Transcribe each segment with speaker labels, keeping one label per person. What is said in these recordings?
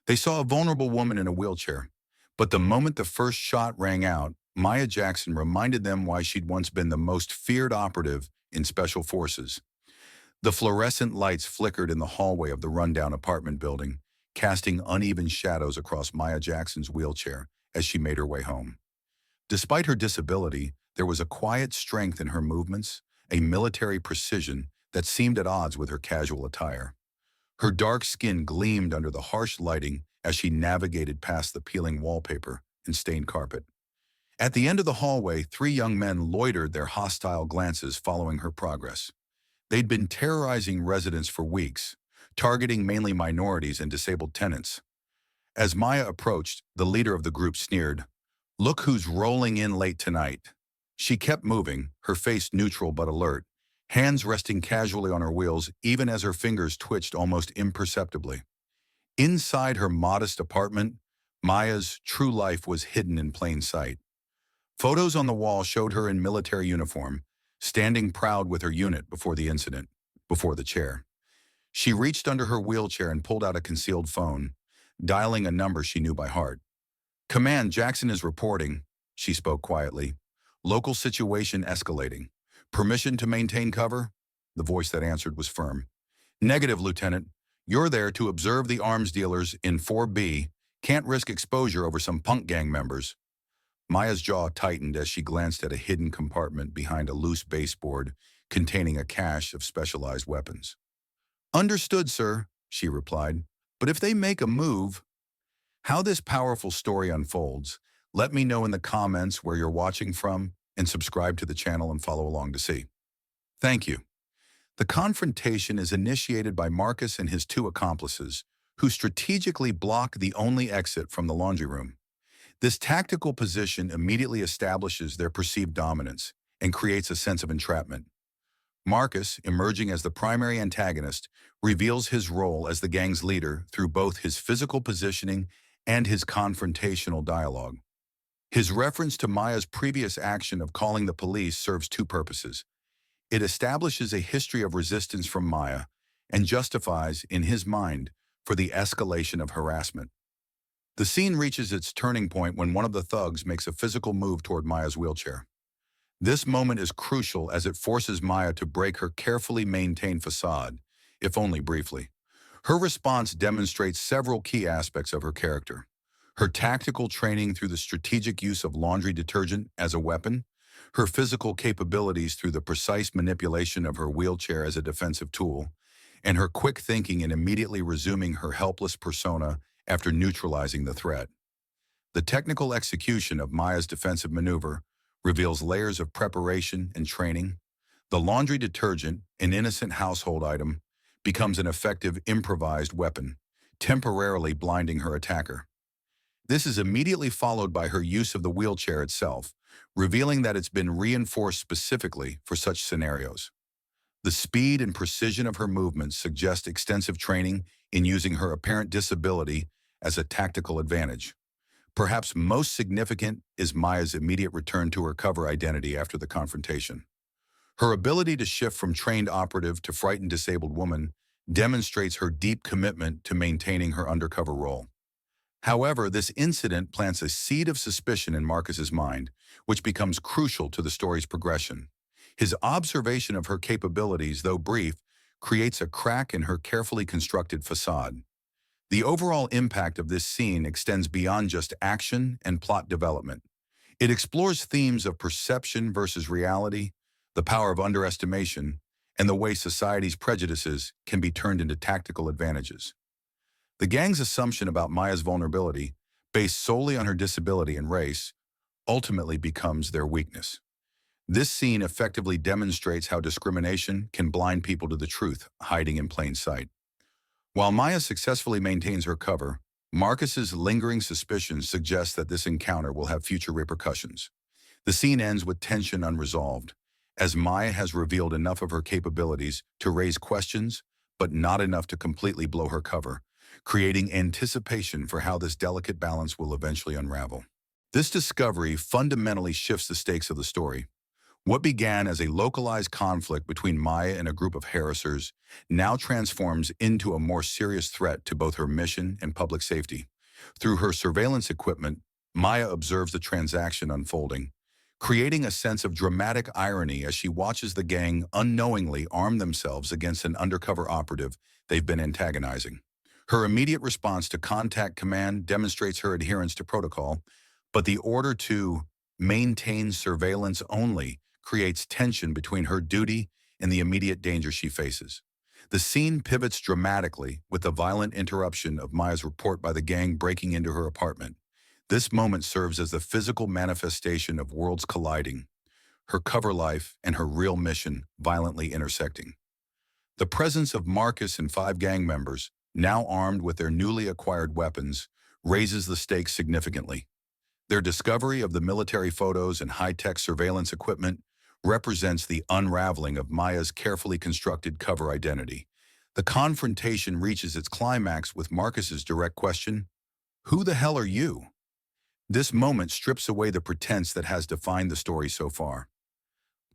Speaker 1: They saw a vulnerable woman in a wheelchair, but the moment the first shot rang out, Maya Jackson reminded them why she'd once been the most feared operative in special forces. The fluorescent lights flickered in the hallway of the rundown apartment building, casting uneven shadows across Maya Jackson's wheelchair as she made her way home. Despite her disability, there was a quiet strength in her movements, a military precision that seemed at odds with her casual attire. Her dark skin gleamed under the harsh lighting as she navigated past the peeling wallpaper and stained carpet. At the end of the hallway, three young men loitered their hostile glances following her progress. They'd been terrorizing residents for weeks, targeting mainly minorities and disabled tenants. As Maya approached, the leader of the group sneered, "Look who's rolling in late tonight." She kept moving, her face neutral but alert, hands resting casually on her wheels even as her fingers twitched almost imperceptibly. Inside her modest apartment, Maya's true life was hidden in plain sight. Photos on the wall showed her in military uniform, standing proud with her unit before the chair. She reached under her wheelchair and pulled out a concealed phone, dialing a number she knew by heart. "Command, Jackson is reporting," she spoke quietly. "Local situation escalating. Permission to maintain cover?" The voice that answered was firm. "Negative, Lieutenant. You're there to observe the arms dealers in 4B. Can't risk exposure over some punk gang members." Maya's jaw tightened as she glanced at a hidden compartment behind a loose baseboard containing a cache of specialized weapons. "Understood, sir," she replied. "But if they make a move—" How this powerful story unfolds, let me know in the comments where you're watching from, and subscribe to the channel and follow along to see. Thank you. The confrontation is initiated by Marcus and his two accomplices, who strategically block the only exit from the laundry room. This tactical position immediately establishes their perceived dominance and creates a sense of entrapment. Marcus, emerging as the primary antagonist, reveals his role as the gang's leader through both his physical positioning and his confrontational dialogue. His reference to Maya's previous action of calling the police serves two purposes. It establishes a history of resistance from Maya and justifies, in his mind, for the escalation of harassment. The scene reaches its turning point when one of the thugs makes a physical move toward Maya's wheelchair. This moment is crucial as it forces Maya to break her carefully maintained facade, if only briefly. Her response demonstrates several key aspects of her character. Her tactical training through the strategic use of laundry detergent as a weapon, her physical capabilities through the precise manipulation of her wheelchair as a defensive tool, and her quick thinking in immediately resuming her helpless persona after neutralizing the threat. The technical execution of Maya's defensive maneuver reveals layers of preparation and training. The laundry detergent, an innocent household item, becomes an effective improvised weapon, temporarily blinding her attacker. This is immediately followed by her use of the wheelchair itself, revealing that it's been reinforced specifically for such scenarios. The speed and precision of her movements suggest extensive training in using her apparent disability as a tactical advantage. Perhaps most significant is Maya's immediate return to her cover identity after the confrontation. Her ability to shift from trained operative to frightened disabled woman demonstrates her deep commitment to maintaining her undercover role. However, this incident plants a seed of suspicion in Marcus's mind, which becomes crucial to the story's progression. His observation of her capabilities, though brief, creates a crack in her carefully constructed facade. The overall impact of this scene extends beyond just action and plot development. It explores themes of perception versus reality, the power of underestimation, and the way society's prejudices can be turned into tactical advantages. The gang's assumption about Maya's vulnerability, based solely on her disability and race, ultimately becomes their weakness. This scene effectively demonstrates how discrimination can blind people to the truth hiding in plain sight. While Maya successfully maintains her cover, Marcus's lingering suspicions suggest that this encounter will have future repercussions. The scene ends with tension unresolved, as Maya has revealed enough of her capabilities to raise questions, but not enough to completely blow her cover, creating anticipation for how this delicate balance will eventually unravel. This discovery fundamentally shifts the stakes of the story. What began as a localized conflict between Maya and a group of harassers now transforms into a more serious threat to both her mission and public safety. Through her surveillance equipment, Maya observes the transaction unfolding, creating a sense of dramatic irony as she watches the gang unknowingly arm themselves against an undercover operative they've been antagonizing. Her immediate response to contact command demonstrates her adherence to protocol, but the order to maintain surveillance only creates tension between her duty and the immediate danger she faces. The scene pivots dramatically with the violent interruption of Maya's report by the gang breaking into her apartment. This moment serves as the physical manifestation of worlds colliding, her cover life and her real mission violently intersecting. The presence of Marcus and 5 gang members, now armed with their newly acquired weapons, raises the stakes significantly. Their discovery of the military photos and high-tech surveillance equipment represents the unraveling of Maya's carefully constructed cover identity. The confrontation reaches its climax with Marcus's direct question, "Who the hell are you?" This moment strips away the pretense that has defined the story so far.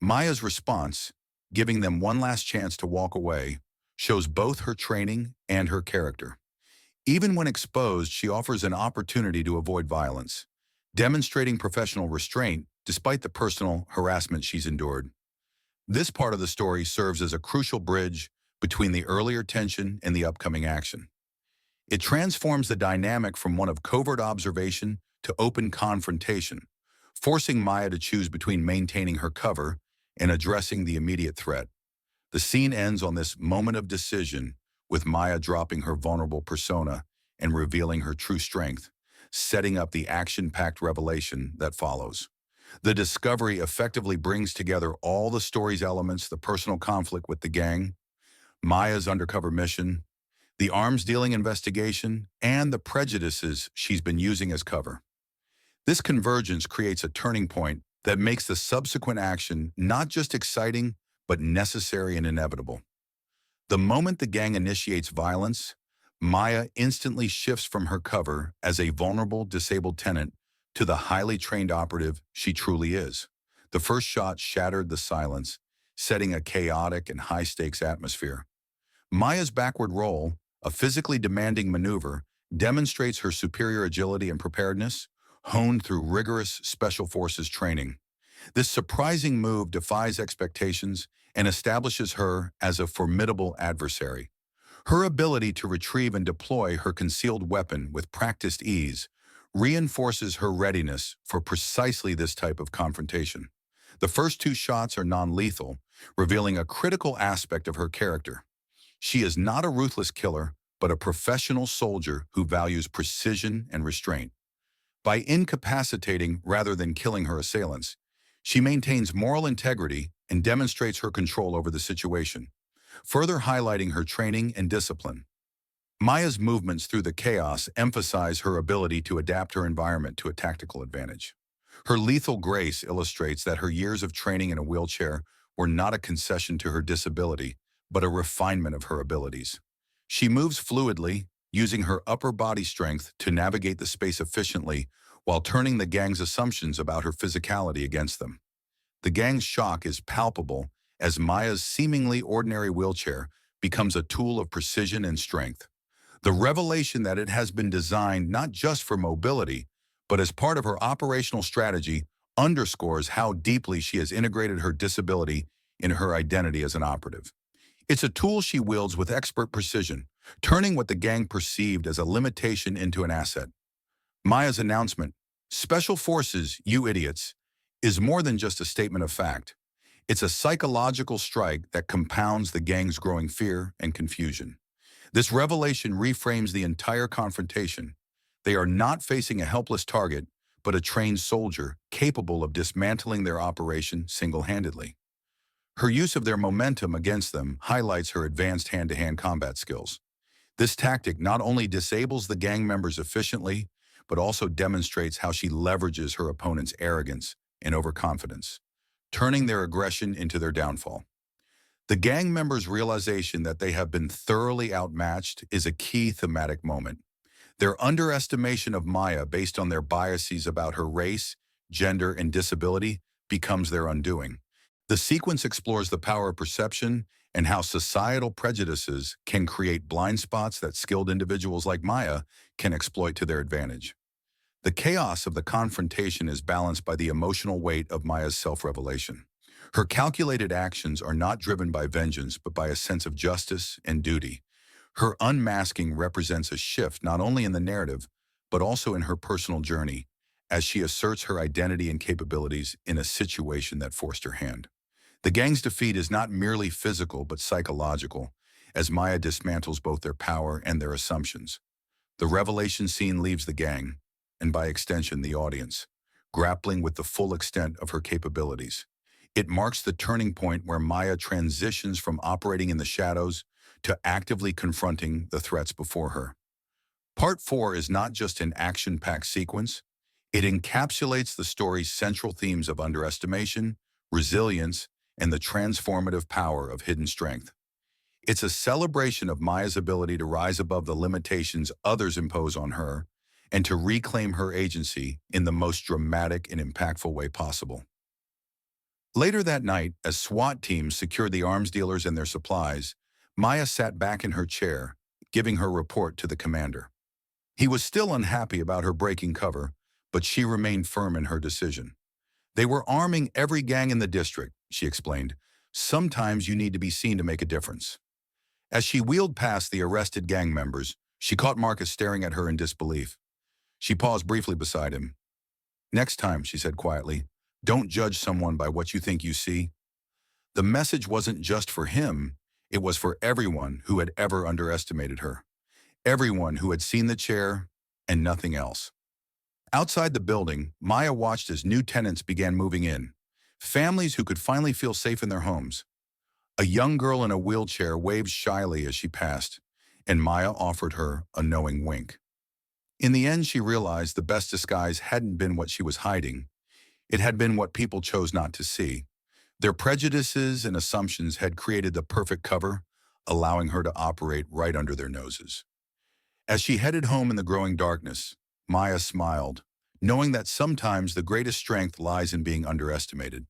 Speaker 1: Maya's response, giving them one last chance to walk away, shows both her training and her character. Even when exposed, she offers an opportunity to avoid violence, demonstrating professional restraint despite the personal harassment she's endured. This part of the story serves as a crucial bridge between the earlier tension and the upcoming action. It transforms the dynamic from one of covert observation to open confrontation, forcing Maya to choose between maintaining her cover and addressing the immediate threat. The scene ends on this moment of decision, with Maya dropping her vulnerable persona and revealing her true strength, setting up the action-packed revelation that follows. The discovery effectively brings together all the story's elements: the personal conflict with the gang, Maya's undercover mission, the arms-dealing investigation, and the prejudices she's been using as cover. This convergence creates a turning point that makes the subsequent action not just exciting, but necessary and inevitable. The moment the gang initiates violence, Maya instantly shifts from her cover as a vulnerable, disabled tenant to the highly trained operative she truly is. The first shot shattered the silence, setting a chaotic and high-stakes atmosphere. Maya's backward roll, a physically demanding maneuver, demonstrates her superior agility and preparedness, honed through rigorous Special Forces training. This surprising move defies expectations and establishes her as a formidable adversary. Her ability to retrieve and deploy her concealed weapon with practiced ease reinforces her readiness for precisely this type of confrontation. The first 2 shots are non-lethal, revealing a critical aspect of her character. She is not a ruthless killer, but a professional soldier who values precision and restraint. By incapacitating rather than killing her assailants, she maintains moral integrity and demonstrates her control over the situation, further highlighting her training and discipline. Maya's movements through the chaos emphasize her ability to adapt her environment to a tactical advantage. Her lethal grace illustrates that her years of training in a wheelchair were not a concession to her disability, but a refinement of her abilities. She moves fluidly, using her upper body strength to navigate the space efficiently while turning the gang's assumptions about her physicality against them. The gang's shock is palpable as Maya's seemingly ordinary wheelchair becomes a tool of precision and strength. The revelation that it has been designed not just for mobility, but as part of her operational strategy underscores how deeply she has integrated her disability in her identity as an operative. It's a tool she wields with expert precision, turning what the gang perceived as a limitation into an asset. Maya's announcement, "Special Forces, you idiots," is more than just a statement of fact. It's a psychological strike that compounds the gang's growing fear and confusion. This revelation reframes the entire confrontation. They are not facing a helpless target, but a trained soldier capable of dismantling their operation single-handedly. Her use of their momentum against them highlights her advanced hand-to-hand combat skills. This tactic not only disables the gang members efficiently, but also demonstrates how she leverages her opponent's arrogance and overconfidence, turning their aggression into their downfall. The gang members' realization that they have been thoroughly outmatched is a key thematic moment. Their underestimation of Maya based on their biases about her race, gender, and disability becomes their undoing. The sequence explores the power of perception and how societal prejudices can create blind spots that skilled individuals like Maya can exploit to their advantage. The chaos of the confrontation is balanced by the emotional weight of Maya's self-revelation. Her calculated actions are not driven by vengeance but by a sense of justice and duty. Her unmasking represents a shift not only in the narrative, but also in her personal journey, as she asserts her identity and capabilities in a situation that forced her hand. The gang's defeat is not merely physical but psychological, as Maya dismantles both their power and their assumptions. The revelation scene leaves the gang, and by extension the audience, grappling with the full extent of her capabilities. It marks the turning point where Maya transitions from operating in the shadows to actively confronting the threats before her. Part 4 is not just an action-packed sequence, it encapsulates the story's central themes of underestimation, resilience, and the transformative power of hidden strength. It's a celebration of Maya's ability to rise above the limitations others impose on her and to reclaim her agency in the most dramatic and impactful way possible. Later that night, as SWAT teams secured the arms dealers and their supplies, Maya sat back in her chair, giving her report to the commander. He was still unhappy about her breaking cover, but she remained firm in her decision. They were arming every gang in the district, she explained. Sometimes you need to be seen to make a difference. As she wheeled past the arrested gang members, she caught Marcus staring at her in disbelief. She paused briefly beside him. "Next time," she said quietly, "don't judge someone by what you think you see." The message wasn't just for him, it was for everyone who had ever underestimated her. Everyone who had seen the chair and nothing else. Outside the building, Maya watched as new tenants began moving in. Families who could finally feel safe in their homes. A young girl in a wheelchair waved shyly as she passed, and Maya offered her a knowing wink. In the end, she realized the best disguise hadn't been what she was hiding. It had been what people chose not to see. Their prejudices and assumptions had created the perfect cover, allowing her to operate right under their noses. As she headed home in the growing darkness, Maya smiled, knowing that sometimes the greatest strength lies in being underestimated.